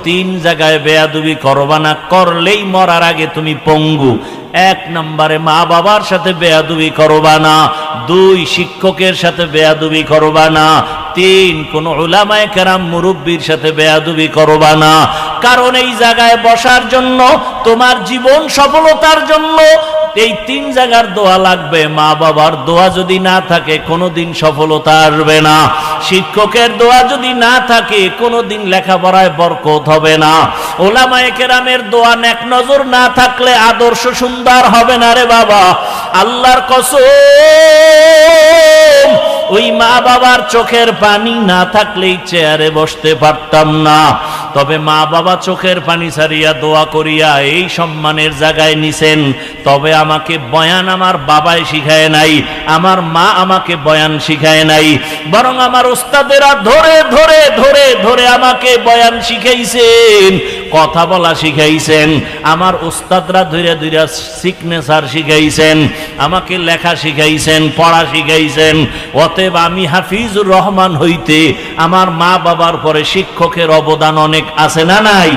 তিন জায়গায় বেয়াদবি করবা না, করলেই মরার আগে তুমি পঙ্গু। এক নম্বরে মা বাবার সাথে বেয়াদবি করবা না, দুই শিক্ষকের সাথে বেয়াদবি করবা না, তিন কোন উলামায়ে কেরাম মুরব্বির সাথে বেয়াদবি করবা না। কারণ এই জায়গায় বসার জন্য, তোমার জীবন সফলতার জন্য এই তিন জায়গার দোয়া লাগবে। মা বাবার দোয়া যদি না থাকে কোনোদিন সফলতা আসবে না, শিক্ষকের দোয়া যদি না থাকে কোনোদিন লেখাপড়ায় বরকত হবে না, উলামায়ে কেরামের দোয়া নেক নজর না থাকলে আদর্শ সুন্দর হবে না রে বাবা। আল্লাহর কসম, ওই মা বাবার চোখের পানি না থাকলেই চেয়ারে বসতে পারতাম না। তবে মা বাবা চোখের পানি ছাড়িয়া দোয়া করিয়া এই সম্মানের জায়গায় নিছেন। তবে আমাকে বয়ান আমার বাবাই শিখায় নাই, আমার মা আমাকে বয়ান শিখায় নাই, বরং আমার উস্তাদেরা ধরে ধরে ধরে ধরে আমাকে বয়ান শিখাইছেন, কথা বলা শিখাইছেন। আমার উস্তাদরা ধীরে ধীরে সিগনেচার শিখাইছেন, আমাকে লেখা শিখাইছেন, পড়া শিখাইছেন। অতএব আমি হাফিজুর রহমান হইতে আমার মা বাবার পরে শিক্ষকের অবদান অনেক আছে না নাই?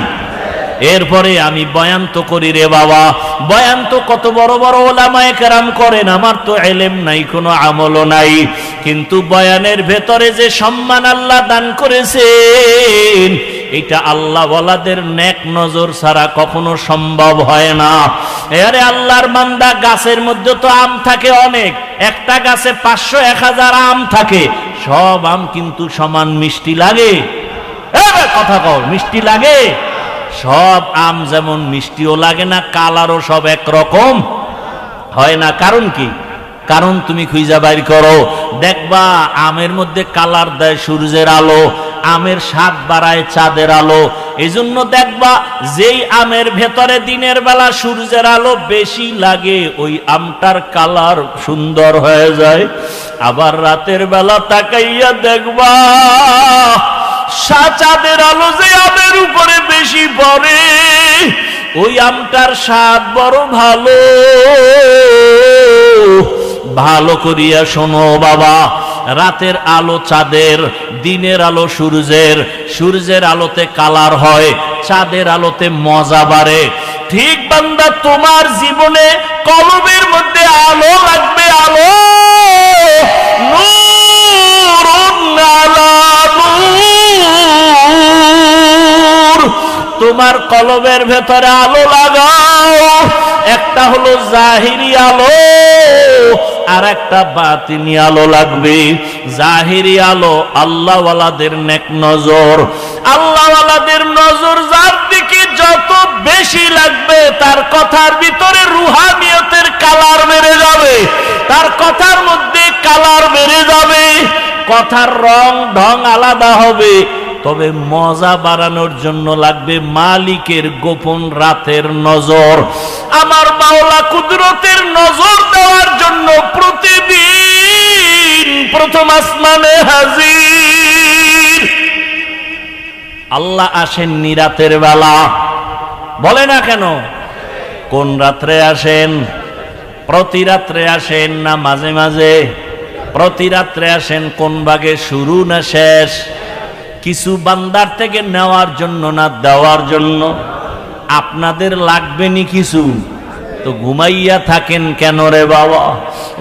এরপরে আমি বয়ান তো করি রে বাবা, বয়ান তো কত বড় বড় উলামায়ে কেরাম করেন, আমার তো ইলম নাই, কোনো আমলও নাই। কিন্তু বয়ানের ভেতরে যে সম্মান আল্লাহ দান করেছেন, এটা আল্লাহ ওয়ালাদের নেক নজর ছাড়া কখনো সম্ভব হয় না। আরে আল্লাহর বান্দা, গাছের মধ্যে তো আম থাকে অনেক, একটা গাছে 500-1000 আম থাকে, সব আম কিন্তু সমান মিষ্টি লাগে? কথা কও, মিষ্টি লাগে? সব আম যেমন মিষ্টিও লাগে না, কালারও সব একরকম হয় না। কারণ কি? কারণ তুমি খুঁজা বাইর করো, দেখবা আমের মধ্যে কালার দেয় সূর্যের আলো, আমের স্বাদ বাড়ায় চাঁদের আলো। এজন্য দেখবা যেই আমের ভেতরে দিনের বেলা সূর্যের আলো বেশি লাগে, ওই আমটার কালার সুন্দর হয়ে যায়। আবার রাতের বেলা তাকাইয়া দেখবা চাঁদের আলো যে আমের উপরে বেশি পড়ে, ওই আমটার স্বাদ বড় ভালো। ভালো করিয়া শোনো বাবা, রাতের আলো চাঁদের, দিনের আলো সূর্যের, সূর্যের আলোতে কালার হয়, চাঁদের আলোতে মজা বাড়ে। ঠিক বান্দা, তোমার জীবনে কলবের মধ্যে আলো লাগবে, আলো। তোমার কলবের ভেতরে আলো লাগাও, একটা হলো জাহিরি আলো, আর একটা বাতিনি আলো লাগবে। জাহিরি আলো আল্লাহ ওয়ালাদের নেক নজর, আল্লাহ ওয়ালাদের নজর যার দিকে যত বেশি লাগবে, তার কথার ভিতরে রুহানিয়তের কালার বেড়ে যাবে, তার কথার মধ্যে কালার বেড়ে যাবে, কথার রং ঢং আলাদা হবে। তবে মজা বাড়ানোর জন্য লাগবে মালিকের গোপন রাতের নজর। আমার মাওলা কুদরতের নজর দেওয়ার জন্য প্রতিদিন প্রথম আসমানে হাজির। আল্লাহ আসেন রাতের বেলা, বলে না কেন? কোন রাত্রে আসেন? প্রতি রাত্রে আসেন না মাঝে মাঝে? প্রতি রাত্রে আসেন। কোন ভাগে, শুরু না শেষ? কিছু বান্দার থেকে নেওয়ার জন্য না দেওয়ার জন্য? আপনাদের লাগবে নি কিছু, তো ঘুমাইয়া থাকেন কেন রে বাবা?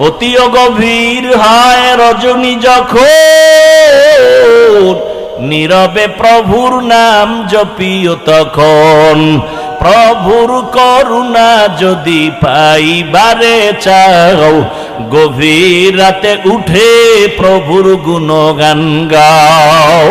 অতিও গভীর হয় রজনী যখন, নীরবে প্রভুর নাম জপিও তখন। প্রভুর করুণা যদি পাইবারে চাও, গভীর রাতে উঠে প্রভুর গুণগান গাও।